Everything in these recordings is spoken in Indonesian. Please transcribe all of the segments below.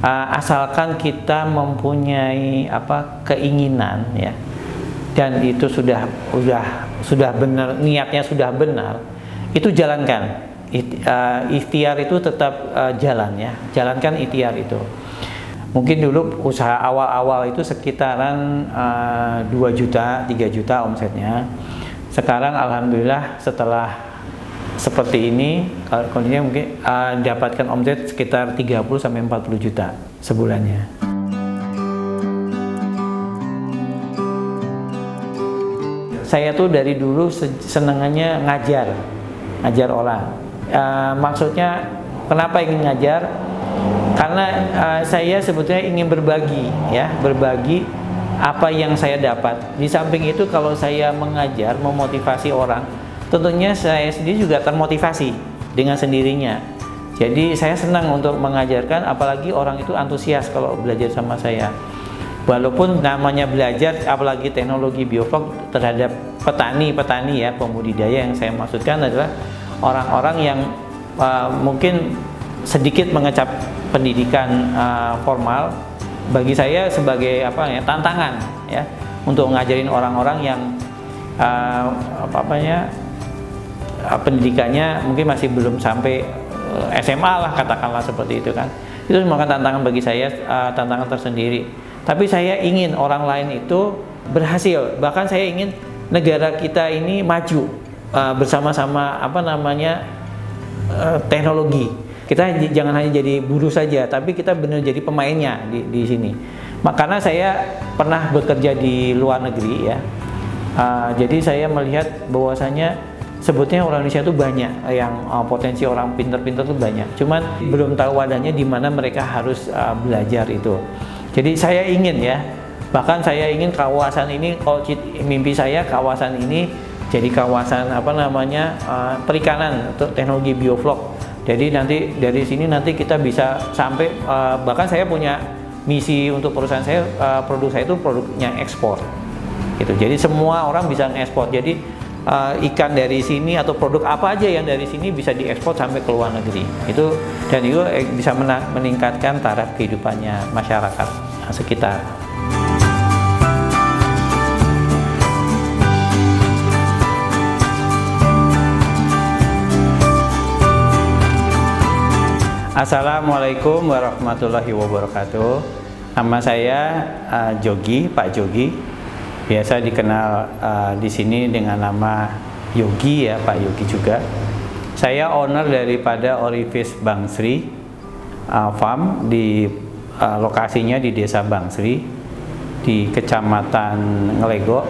asalkan kita mempunyai keinginan ya, dan itu sudah benar, niatnya sudah benar, itu jalankan. Ikhtiar itu tetap jalan ya, jalankan ikhtiar itu. Mungkin dulu usaha awal-awal itu sekitaran 2 juta, 3 juta omsetnya. Sekarang alhamdulillah setelah seperti ini, kondisinya mungkin dapatkan omset sekitar 30-40 juta sebulannya. Saya tuh dari dulu senangannya ngajar orang. Maksudnya kenapa ingin ngajar? Karena saya sebetulnya ingin berbagi apa yang saya dapat. Di samping itu kalau saya mengajar, memotivasi orang, tentunya saya sendiri juga termotivasi dengan sendirinya. Jadi saya senang untuk mengajarkan, apalagi orang itu antusias kalau belajar sama saya. Walaupun namanya belajar, apalagi teknologi bioflok terhadap petani ya, pembudidaya, yang saya maksudkan adalah orang-orang yang mungkin sedikit mengecap pendidikan formal. Bagi saya sebagai tantangan ya, untuk ngajarin orang-orang yang pendidikannya mungkin masih belum sampai SMA lah, katakanlah seperti itu kan. Itu merupakan tantangan bagi saya, tantangan tersendiri. Tapi saya ingin orang lain itu berhasil, bahkan saya ingin negara kita ini maju bersama-sama teknologi. Kita jangan hanya jadi buruh saja, tapi kita benar jadi pemainnya di sini. Karena saya pernah bekerja di luar negeri ya, jadi saya melihat bahwasanya sebetulnya orang Indonesia itu banyak yang potensi orang pinter-pinter itu banyak, cuman belum tahu wadahnya di mana mereka harus belajar itu. Jadi saya ingin ya, bahkan saya ingin kawasan ini, kalau mimpi saya kawasan ini jadi kawasan perikanan untuk teknologi bioflok. Jadi nanti dari sini nanti kita bisa sampai, bahkan saya punya misi untuk perusahaan saya, produk saya itu produknya ekspor gitu. Jadi semua orang bisa ngekspor. Jadi ikan dari sini atau produk apa aja yang dari sini bisa diekspor sampai ke luar negeri. Itu bisa meningkatkan taraf kehidupannya masyarakat sekitar. Assalamualaikum warahmatullahi wabarakatuh. Nama saya Jogi, Pak Jogi. Biasa dikenal di sini dengan nama Yogi ya, Pak Yogi juga. Saya owner daripada Orifish Bangsri Farm, di lokasinya di Desa Bangsri di Kecamatan Ngelego.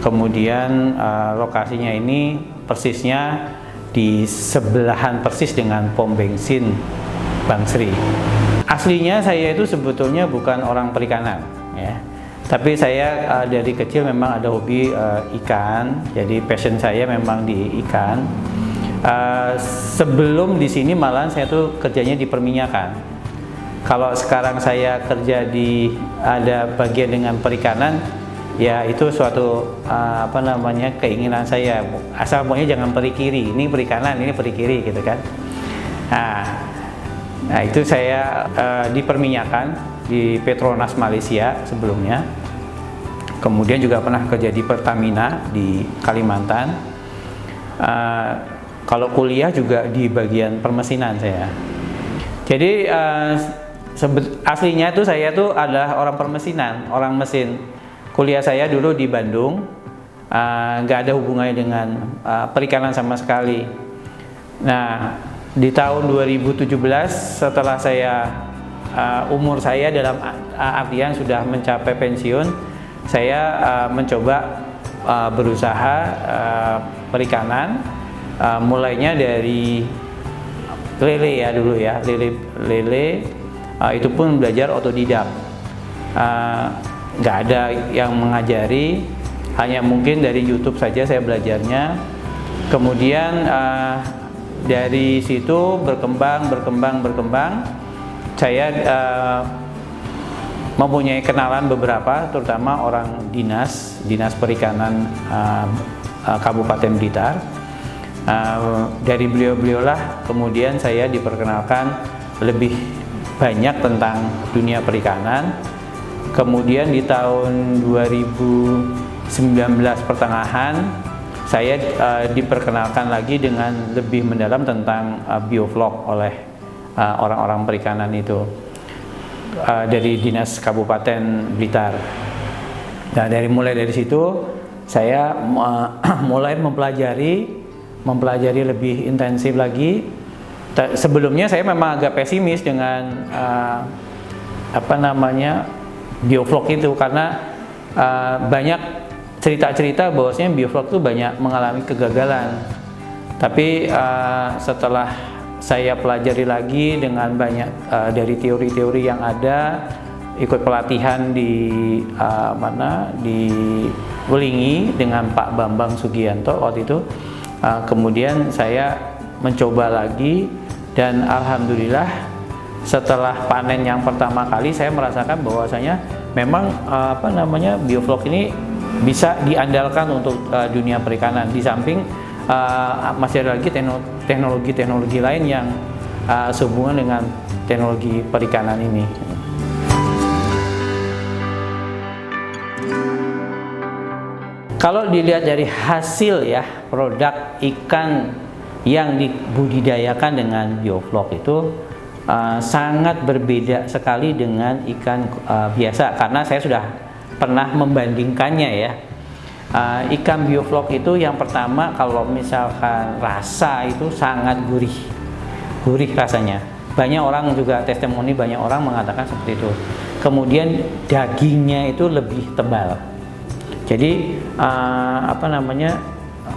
Kemudian lokasinya ini persisnya di sebelahan persis dengan pom bensin Bangsri. Aslinya saya itu sebetulnya bukan orang perikanan ya, tapi saya dari kecil memang ada hobi ikan, jadi passion saya memang di ikan. Sebelum di sini malahan saya tuh kerjanya di perminyakan. Kalau sekarang saya kerja di ada bagian dengan perikanan, ya itu suatu keinginan saya, asal pokoknya jangan peri kiri, ini perikanan, ini peri kiri gitu kan. Nah itu saya di perminyakan di Petronas Malaysia sebelumnya, kemudian juga pernah kerja di Pertamina di Kalimantan. Kalau kuliah juga di bagian permesinan saya. Jadi aslinya tuh saya tuh adalah orang permesinan, orang mesin. Kuliah saya dulu di Bandung, nggak ada hubungannya dengan perikanan sama sekali. Nah, di tahun 2017 setelah saya umur saya dalam artian sudah mencapai pensiun, saya mencoba berusaha perikanan, mulainya dari lele ya dulu ya, lele itu pun belajar otodidak. Nggak ada yang mengajari, hanya mungkin dari YouTube saja saya belajarnya. Kemudian dari situ berkembang. Saya mempunyai kenalan beberapa, terutama orang dinas perikanan Kabupaten Blitar. Dari beliau-beliaulah kemudian saya diperkenalkan lebih banyak tentang dunia perikanan. Kemudian di tahun 2019 pertengahan saya diperkenalkan lagi dengan lebih mendalam tentang bioflok oleh orang-orang perikanan itu dari Dinas Kabupaten Blitar. Nah, mulai dari situ saya mulai mempelajari lebih intensif lagi. Sebelumnya saya memang agak pesimis dengan bioflok itu, karena banyak cerita-cerita bahwasanya bioflok itu banyak mengalami kegagalan. Tapi setelah saya pelajari lagi dengan banyak dari teori-teori yang ada, ikut pelatihan di Welingi dengan Pak Bambang Sugianto waktu itu, kemudian saya mencoba lagi, dan alhamdulillah setelah panen yang pertama kali saya merasakan bahwasanya memang bioflok ini bisa diandalkan untuk dunia perikanan. Di samping masih ada lagi teknologi lain yang sehubungan dengan teknologi perikanan ini. Kalau dilihat dari hasil ya, produk ikan yang dibudidayakan dengan bioflok itu sangat berbeda sekali dengan ikan biasa, karena saya sudah pernah membandingkannya ya. Ikan bioflok itu yang pertama, kalau misalkan rasa itu sangat gurih rasanya. Banyak orang juga testimoni, banyak orang mengatakan seperti itu. Kemudian dagingnya itu lebih tebal. Jadi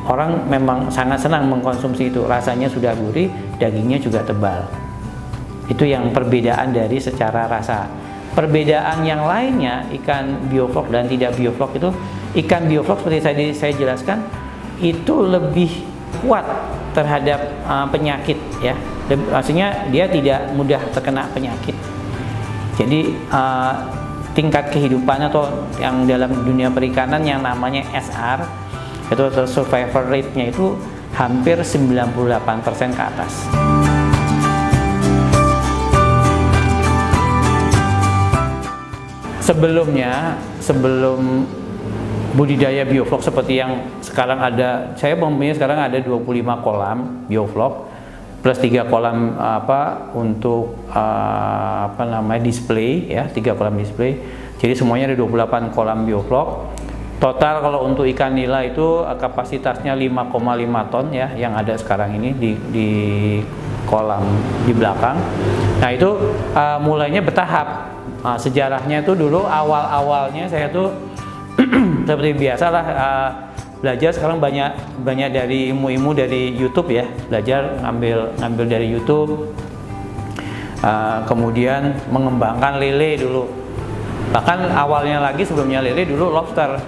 orang memang sangat senang mengkonsumsi itu. Rasanya sudah gurih, dagingnya juga tebal. Itu yang perbedaan dari secara rasa. Perbedaan yang lainnya, ikan bioflok dan tidak bioflok itu, ikan bioflok seperti saya jelaskan itu lebih kuat terhadap penyakit ya. Maksudnya dia tidak mudah terkena penyakit. Jadi tingkat kehidupannya atau yang dalam dunia perikanan yang namanya SR itu survival rate-nya itu hampir 98% ke atas. Sebelum budidaya bioflok seperti yang sekarang ada, saya mempunyai sekarang ada 25 kolam bioflok plus 3 kolam untuk display ya, 3 kolam display. Jadi semuanya ada 28 kolam bioflok. Total kalau untuk ikan nila itu kapasitasnya 5,5 ton ya yang ada sekarang ini di kolam di belakang. Nah, itu mulainya bertahap. Sejarahnya itu dulu awal-awalnya saya tuh seperti biasalah belajar. Sekarang banyak dari ilmu-ilmu dari YouTube ya, belajar ngambil dari YouTube. Kemudian mengembangkan lele dulu. Bahkan awalnya lagi sebelumnya lele dulu lobster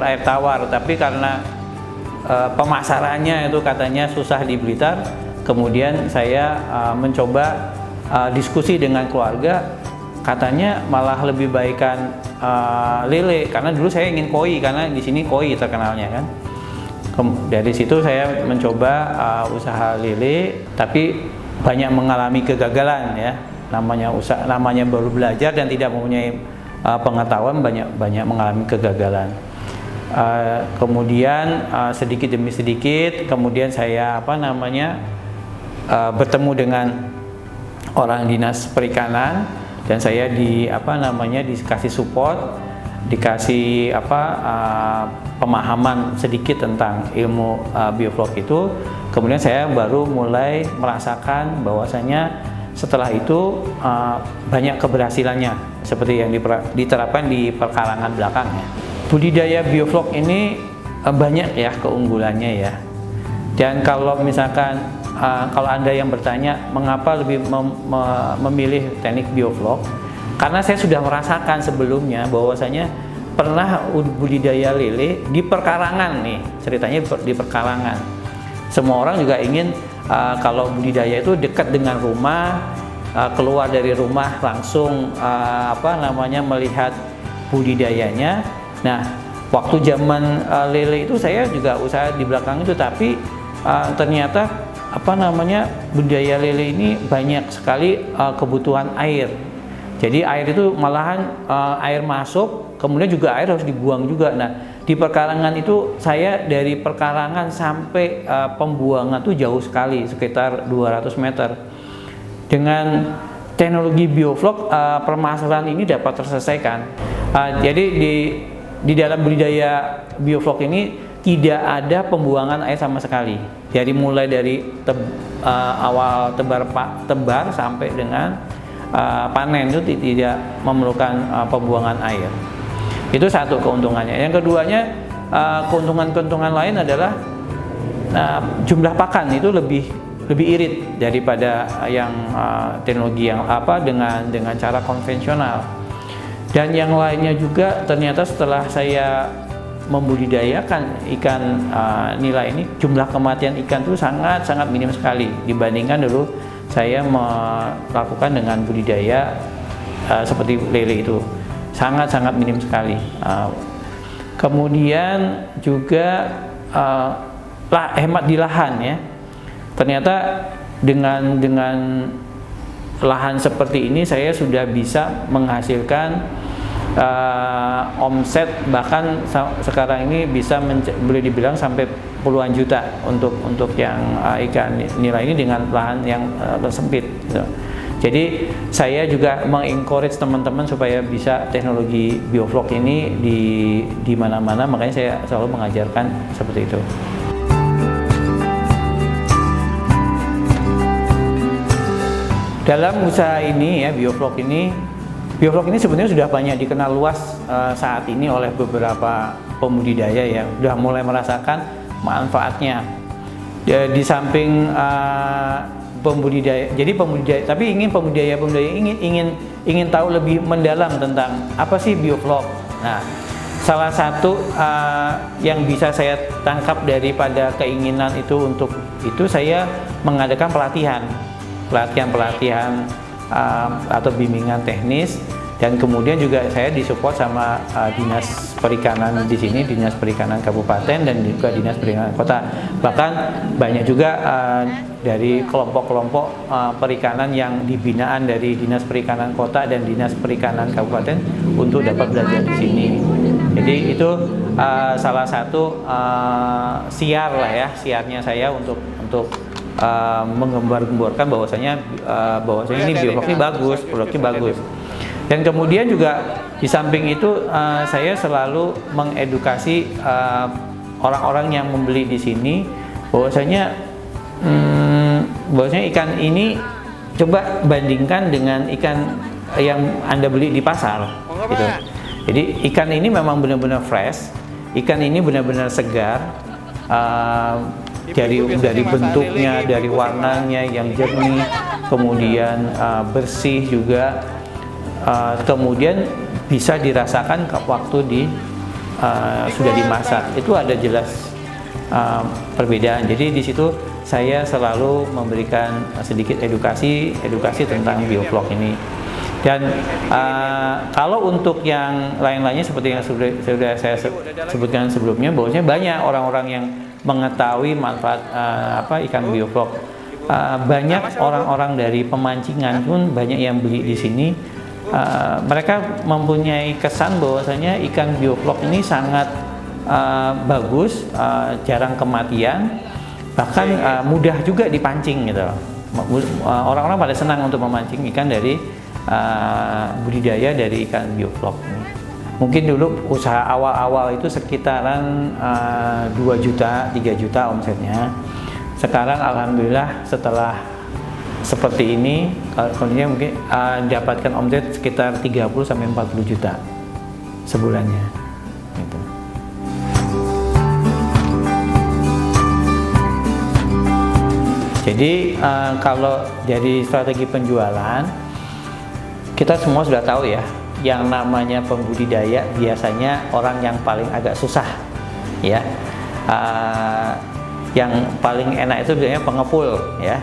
air tawar, tapi karena pemasarannya itu katanya susah di Blitar, kemudian saya mencoba diskusi dengan keluarga, katanya malah lebih baikan lele, karena dulu saya ingin koi, karena di sini koi terkenalnya kan. Dari situ saya mencoba usaha lele, tapi banyak mengalami kegagalan ya. Namanya baru belajar dan tidak mempunyai pengetahuan, banyak mengalami kegagalan. Kemudian sedikit demi sedikit, kemudian saya bertemu dengan orang dinas perikanan, dan saya dikasih support, dikasih pemahaman sedikit tentang ilmu bioflok itu. Kemudian saya baru mulai merasakan bahwasanya setelah itu banyak keberhasilannya seperti yang diterapkan di perkarangan belakangnya. Budidaya bioflok ini banyak ya keunggulannya ya. Dan kalau misalkan kalau Anda yang bertanya mengapa lebih memilih teknik bioflok, karena saya sudah merasakan sebelumnya bahwasanya pernah budidaya lele di perkarangan nih, ceritanya di perkarangan. Semua orang juga ingin kalau budidaya itu dekat dengan rumah, keluar dari rumah langsung melihat budidayanya. Nah, waktu zaman lele itu saya juga usaha di belakang itu, tapi ternyata apa namanya, budidaya lele ini banyak sekali kebutuhan air. Jadi air itu malahan air masuk, kemudian juga air harus dibuang juga. Nah, di perkarangan itu saya dari perkarangan sampai pembuangan tuh jauh sekali, sekitar 200 meter. Dengan teknologi bioflok permasalahan ini dapat terselesaikan. Jadi di dalam budidaya bioflok ini tidak ada pembuangan air sama sekali. Jadi mulai dari awal tebar sampai dengan panen itu tidak memerlukan pembuangan air. Itu satu keuntungannya. Yang keduanya, keuntungan-keuntungan lain adalah jumlah pakan itu lebih irit daripada yang teknologi yang dengan cara konvensional. Dan yang lainnya juga, ternyata setelah saya membudidayakan ikan nila ini, jumlah kematian ikan itu sangat minim sekali dibandingkan dulu saya melakukan dengan budidaya seperti lele itu, sangat minim sekali. Kemudian juga hemat di lahan ya. Ternyata dengan lahan seperti ini saya sudah bisa menghasilkan omset, bahkan sekarang ini bisa boleh dibilang sampai puluhan juta untuk yang ikan nila ini dengan lahan yang sempit gitu. Jadi saya juga mengencourage teman-teman supaya bisa teknologi bioflok ini di mana-mana, makanya saya selalu mengajarkan seperti itu. Dalam usaha ini ya, bioflok ini sebenarnya sudah banyak dikenal luas saat ini oleh beberapa pembudidaya ya, sudah mulai merasakan manfaatnya. Di samping pembudidaya, jadi pembudidaya, tapi pembudidaya ingin tahu lebih mendalam tentang apa sih bioflok. Nah, salah satu yang bisa saya tangkap daripada keinginan itu saya mengadakan pelatihan atau bimbingan teknis, dan kemudian juga saya disupport sama dinas perikanan di sini, dinas perikanan kabupaten dan juga dinas perikanan kota. Bahkan banyak juga dari kelompok-kelompok perikanan yang dibinaan dari dinas perikanan kota dan dinas perikanan kabupaten untuk dapat belajar di sini. Jadi itu salah satu siarnya saya untuk menggembar-gemborkan bahwasanya ini bioflok ini bagus, produknya bagus. Dan kemudian juga di samping itu saya selalu mengedukasi orang-orang yang membeli di sini bahwasanya ikan ini coba bandingkan dengan ikan yang Anda beli di pasar gitu. Jadi ikan ini memang benar-benar fresh, ikan ini benar-benar segar, dari bentuknya, dari warnanya yang jernih, kemudian bersih juga, kemudian bisa dirasakan waktu sudah dimasak. Itu ada jelas perbedaan. Jadi di situ saya selalu memberikan sedikit edukasi tentang bioflok ini. Dan kalau untuk yang lain-lainnya seperti yang sudah saya sebutkan sebelumnya, bahwasanya banyak orang-orang yang mengetahui manfaat ikan bioflok. Banyak orang-orang dari pemancingan pun banyak yang beli di sini. Mereka mempunyai kesan bahwasanya ikan bioflok ini sangat bagus, jarang kematian, bahkan mudah juga dipancing gitu. Orang-orang pada senang untuk memancing ikan dari budidaya dari ikan bioflok ini. Mungkin dulu usaha awal-awal itu sekitaran 2 juta, 3 juta omsetnya. Sekarang alhamdulillah setelah seperti ini, kondisinya mungkin dapatkan omset sekitar 30 sampai 40 juta sebulannya. Gitu. Jadi kalau dari strategi penjualan, kita semua sudah tahu ya, yang namanya pembudidaya biasanya orang yang paling agak susah ya. Yang paling enak itu biasanya pengepul ya,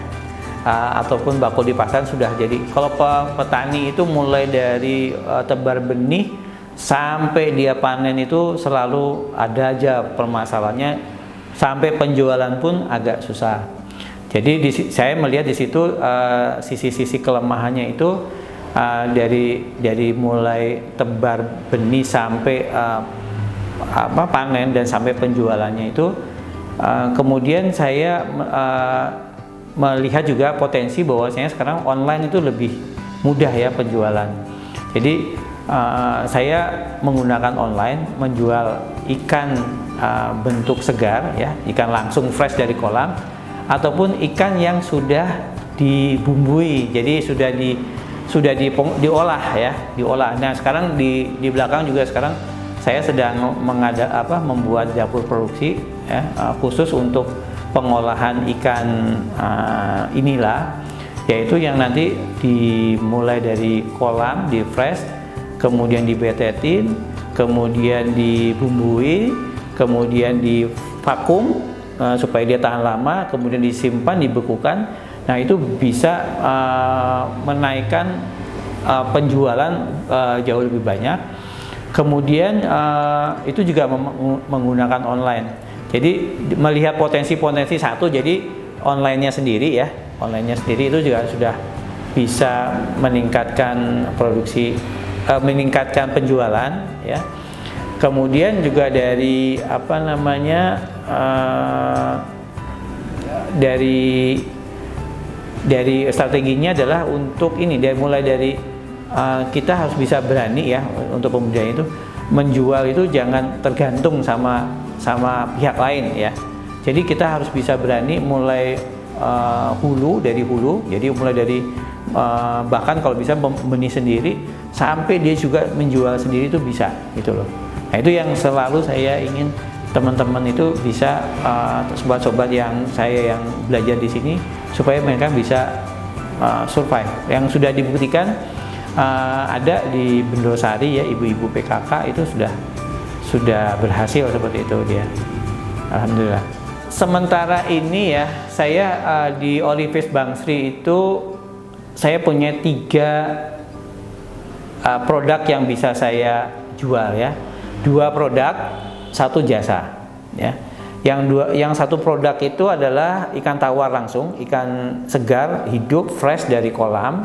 ataupun bakul di pasar sudah jadi. Kalau petani itu mulai dari tebar benih sampai dia panen itu selalu ada aja permasalahannya, sampai penjualan pun agak susah. Jadi saya melihat di situ sisi-sisi kelemahannya itu dari mulai tebar benih sampai panen dan sampai penjualannya itu. Kemudian saya melihat juga potensi bahwasanya sekarang online itu lebih mudah ya penjualan. Jadi saya menggunakan online menjual ikan bentuk segar ya, ikan langsung fresh dari kolam, ataupun ikan yang sudah dibumbui, jadi sudah diolah ya, diolah. Nah sekarang di belakang juga sekarang saya sedang membuat dapur produksi ya, khusus untuk pengolahan ikan inilah, yaitu yang nanti dimulai dari kolam, di fresh, kemudian dibetetin, kemudian dibumbui, kemudian divakum supaya dia tahan lama, kemudian disimpan, dibekukan. Nah itu bisa menaikkan penjualan jauh lebih banyak. Kemudian itu juga menggunakan online. Jadi melihat potensi-potensi satu, jadi onlinenya sendiri ya, onlinenya sendiri itu juga sudah bisa meningkatkan produksi, meningkatkan penjualan ya. Kemudian juga dari dari strateginya adalah untuk ini, mulai dari kita harus bisa berani ya untuk pembudidayaan itu menjual itu jangan tergantung sama pihak lain ya. Jadi kita harus bisa berani mulai dari hulu, jadi mulai dari bahkan kalau bisa benih sendiri sampai dia juga menjual sendiri itu bisa gitu loh. Nah itu yang selalu saya ingin teman-teman itu bisa, sobat-sobat yang belajar di sini, supaya mereka bisa survive. Yang sudah dibuktikan ada di Bendosari ya, ibu-ibu PKK itu sudah berhasil seperti itu dia. Alhamdulillah. Sementara ini ya, saya di Olivis Bangsri itu saya punya 3 produk yang bisa saya jual ya. 2 produk, 1 jasa ya. Yang 1 produk itu adalah ikan tawar langsung, ikan segar hidup fresh dari kolam.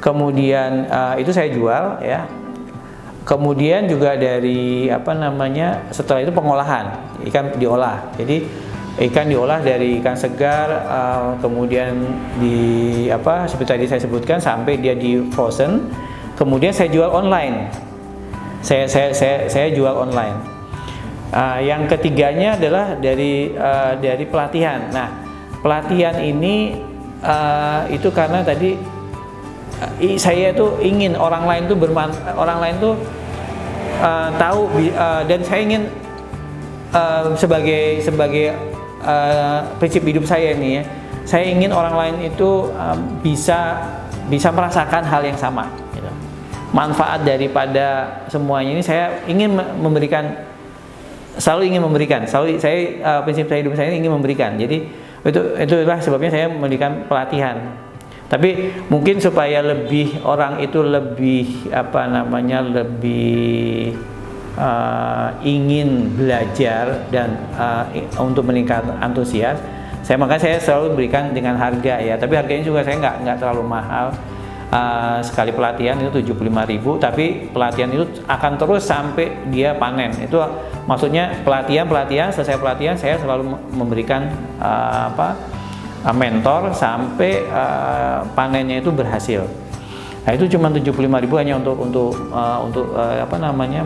Kemudian itu saya jual ya. Kemudian juga dari setelah itu pengolahan, ikan diolah. Jadi ikan diolah dari ikan segar, kemudian seperti tadi saya sebutkan sampai dia di frozen. Kemudian saya jual online. Saya jual online. Yang ketiganya adalah dari pelatihan. Nah, pelatihan ini itu karena tadi saya tuh ingin orang lain tuh tahu, dan saya ingin sebagai prinsip hidup saya ini ya, saya ingin orang lain itu bisa merasakan hal yang sama gitu. Manfaat daripada semuanya ini saya ingin selalu ingin memberikan. Prinsip saya hidup saya ini ingin memberikan. Jadi itulah sebabnya saya memberikan pelatihan. Tapi mungkin supaya orang itu lebih ingin belajar dan untuk meningkatkan antusias, makanya saya selalu berikan dengan harga ya. Tapi harganya juga saya nggak terlalu mahal. Sekali pelatihan itu 75.000, tapi pelatihan itu akan terus sampai dia panen. Itu maksudnya selesai pelatihan saya selalu memberikan mentor sampai panennya itu berhasil. Nah itu cuma 75.000 hanya untuk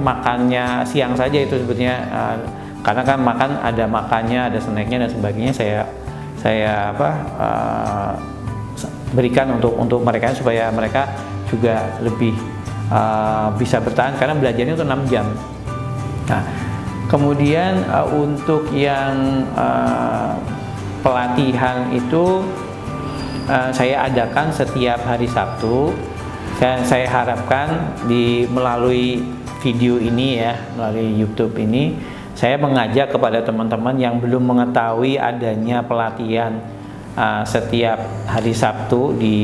makannya siang saja itu sebetulnya, karena kan ada makannya, ada snacknya dan sebagainya, saya berikan untuk mereka supaya mereka juga lebih bisa bertahan, karena belajarnya itu 6 jam. Nah, kemudian untuk yang pelatihan itu saya adakan setiap hari Sabtu. Saya harapkan melalui video ini ya, melalui YouTube ini, saya mengajak kepada teman-teman yang belum mengetahui adanya pelatihan setiap hari Sabtu di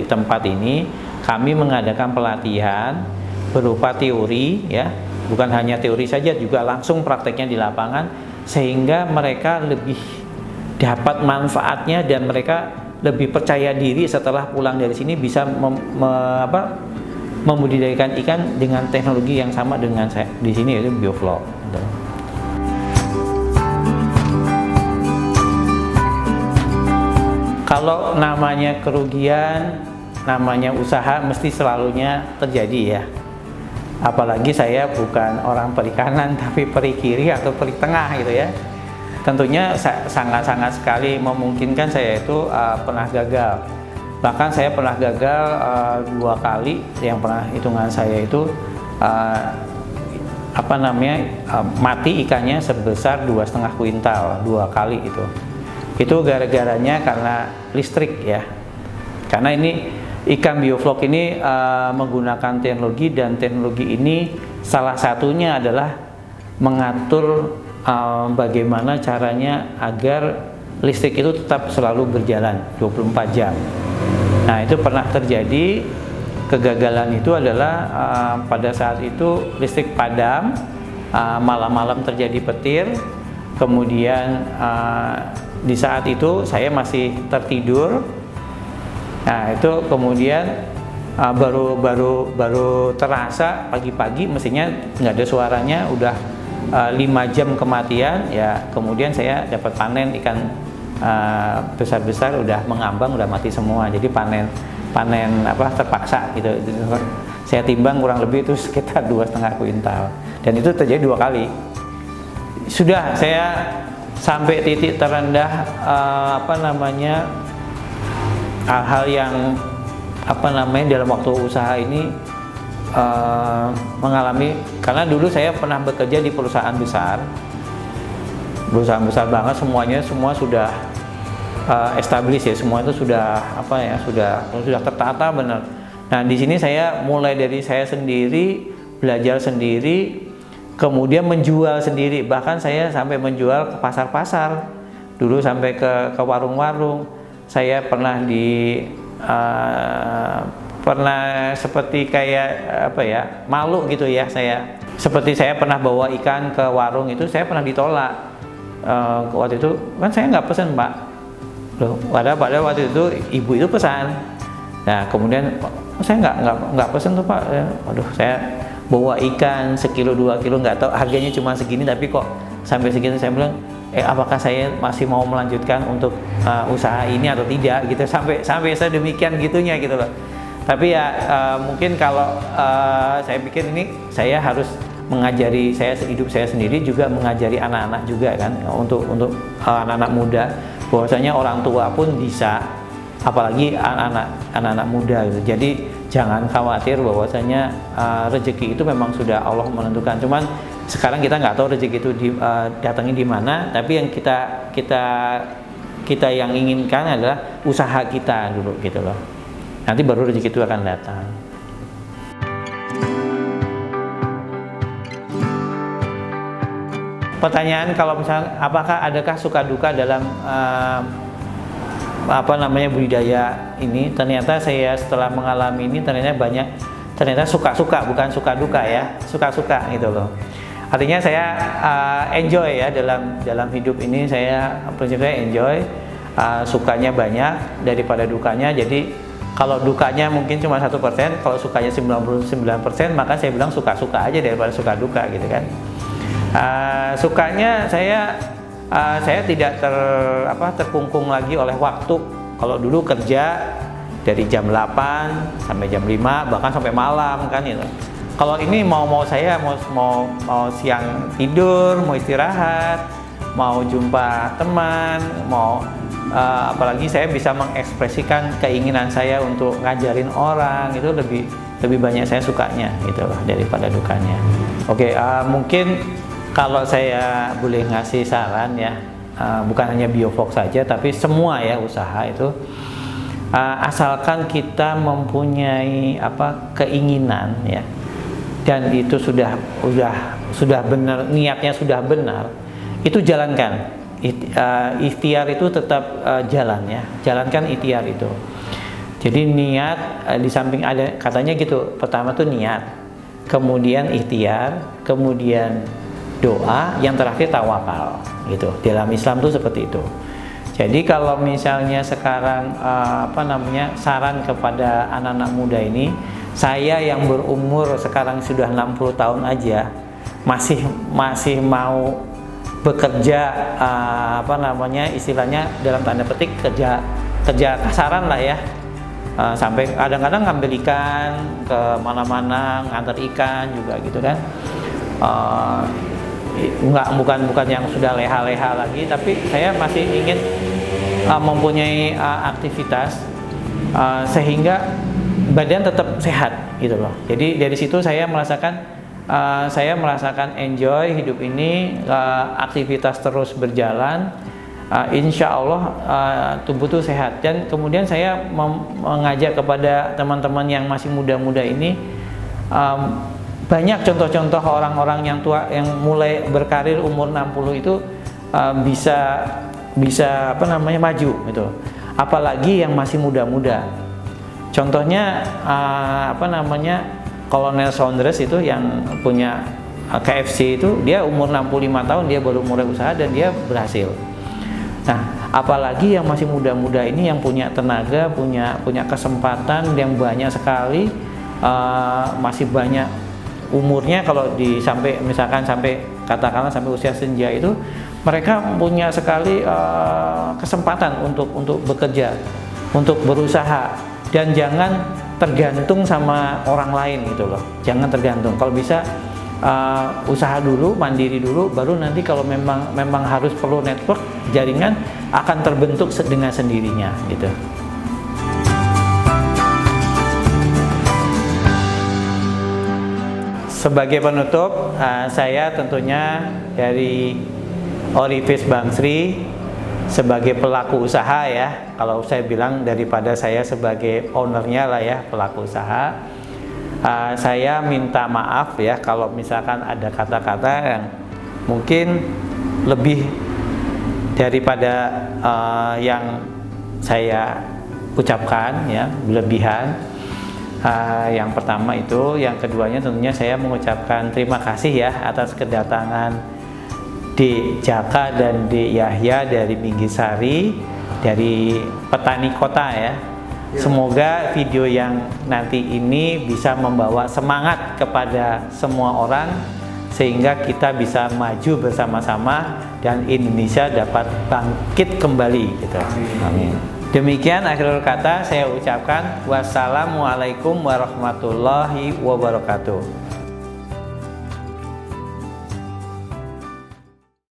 tempat ini. Kami mengadakan pelatihan berupa teori ya, bukan hanya teori saja, juga langsung prakteknya di lapangan, sehingga mereka lebih dapat manfaatnya dan mereka lebih percaya diri setelah pulang dari sini bisa membudidayakan ikan dengan teknologi yang sama dengan saya di sini, yaitu bioflok. Gitu. Kalau namanya kerugian, namanya usaha mesti selalunya terjadi ya. Apalagi saya bukan orang perikanan tapi peri kiri atau peri tengah gitu ya. Tentunya sangat-sangat sekali memungkinkan saya itu pernah gagal. Bahkan saya pernah gagal 2 kali, yang pernah hitungan saya itu mati ikannya sebesar 2,5 kuintal 2 kali itu. Itu gara-garanya karena listrik ya. Karena ini ikan bioflok ini menggunakan teknologi, dan teknologi ini salah satunya adalah mengatur bagaimana caranya agar listrik itu tetap selalu berjalan 24 jam. Nah, itu pernah terjadi. Kegagalan itu adalah pada saat itu listrik padam, malam-malam terjadi petir, kemudian di saat itu saya masih tertidur. Nah, itu kemudian baru terasa pagi-pagi, mestinya nggak ada suaranya, udah 5 jam kematian ya. Kemudian saya dapat panen ikan besar-besar, udah mengambang, udah mati semua. Jadi panen terpaksa gitu. Saya timbang kurang lebih itu sekitar 2,5 kuintal, dan itu terjadi 2 kali. Sudah saya sampai titik terendah hal-hal yang dalam waktu usaha ini mengalami, karena dulu saya pernah bekerja di perusahaan besar banget, semua sudah established ya, semua itu sudah sudah tertata benar. Nah, di sini saya mulai dari saya sendiri, belajar sendiri, kemudian menjual sendiri, bahkan saya sampai menjual ke pasar-pasar dulu, sampai ke warung-warung. Saya pernah pernah seperti kayak malu gitu ya. Saya pernah bawa ikan ke warung, itu saya pernah ditolak. Waktu itu kan saya nggak pesan, Pak. Loh, padahal waktu itu ibu itu pesan. Nah, kemudian saya nggak pesan tuh, Pak. Waduh, saya bawa ikan 1 kilo 2 kilo, nggak tahu harganya cuma segini, tapi kok sampai segini. Saya bilang, apakah saya masih mau melanjutkan untuk usaha ini atau tidak gitu, sampai saya demikian gitunya gitu loh. Tapi ya mungkin kalau saya pikir ini saya harus mengajari, hidup saya sendiri juga mengajari anak-anak juga kan, untuk anak-anak muda, bahwasanya orang tua pun bisa, apalagi anak-anak muda gitu. Jadi jangan khawatir bahwasanya rezeki itu memang sudah Allah menentukan. Cuman sekarang kita nggak tahu rezeki itu datangnya di mana, tapi yang kita yang inginkan adalah usaha kita dulu gitu loh. Nanti baru rezeki itu akan datang. Pertanyaan, kalau misalnya adakah suka duka dalam budidaya ini? Ternyata saya setelah mengalami ini ternyata suka-suka, bukan suka duka ya, suka-suka gitu loh. Artinya saya enjoy ya dalam hidup ini. Prinsip saya enjoy, sukanya banyak daripada dukanya. Jadi kalau dukanya mungkin cuma 1%, kalau sukanya 99%, maka saya bilang suka-suka aja daripada suka duka gitu kan. Sukanya saya tidak terkungkung lagi oleh waktu. Kalau dulu kerja dari jam 8 sampai jam 5, bahkan sampai malam kan gitu. Kalau ini saya mau siang tidur, mau istirahat, mau jumpa teman, apalagi saya bisa mengekspresikan keinginan saya untuk ngajarin orang, itu lebih banyak saya sukanya gitu loh daripada dukanya. Oke, mungkin kalau saya boleh ngasih saran ya, bukan hanya bioflok saja, tapi semua ya usaha itu, asalkan kita mempunyai keinginan ya, dan itu sudah benar, niatnya sudah benar, itu jalankan. Ikhtiar itu tetap jalan ya, jalankan ikhtiar itu. Jadi niat, di samping ada katanya gitu, pertama tuh niat, kemudian ikhtiar, kemudian doa, yang terakhir tawakal gitu. Dalam Islam tuh seperti itu. Jadi kalau misalnya sekarang saran kepada anak-anak muda ini, saya yang berumur sekarang sudah 60 tahun aja masih mau bekerja istilahnya dalam tanda petik kerja kasaran lah ya. Sampai kadang-kadang ngambil ikan ke mana-mana, ngantar ikan juga gitu kan. Bukan yang sudah leha-leha lagi, tapi saya masih ingin mempunyai aktivitas sehingga badan tetap sehat gitu loh. Jadi dari situ saya merasakan enjoy hidup ini, aktivitas terus berjalan, insya Allah tubuh itu sehat. Dan kemudian saya mengajak kepada teman-teman yang masih muda-muda ini, banyak contoh-contoh orang-orang yang tua yang mulai berkarir umur 60 itu bisa maju gitu. Apalagi yang masih muda-muda. Contohnya Kolonel Saunders itu yang punya KFC itu, dia umur 65 tahun dia baru mulai usaha dan dia berhasil. Nah, apalagi yang masih muda-muda ini yang punya tenaga, punya kesempatan yang banyak sekali, masih banyak umurnya. Kalau sampai katakanlah sampai usia senja itu, mereka punya sekali kesempatan untuk bekerja, untuk berusaha, dan jangan tergantung sama orang lain gitu loh. Jangan tergantung. Kalau bisa usaha dulu, mandiri dulu, baru nanti kalau memang harus perlu network, jaringan akan terbentuk dengan sendirinya gitu. Sebagai penutup, saya tentunya dari Orivis Bangsri sebagai pelaku usaha ya, kalau saya bilang daripada saya sebagai ownernya lah ya, pelaku usaha, saya minta maaf ya kalau misalkan ada kata-kata yang mungkin lebih daripada yang saya ucapkan ya, berlebihan. Yang pertama itu, yang keduanya tentunya saya mengucapkan terima kasih ya atas kedatangan di Jaka dan di Yahya dari Minggisari, dari petani kota ya. Semoga video yang nanti ini bisa membawa semangat kepada semua orang sehingga kita bisa maju bersama-sama dan Indonesia dapat bangkit kembali gitu. Amin. Demikian akhir kata saya ucapkan wassalamualaikum warahmatullahi wabarakatuh.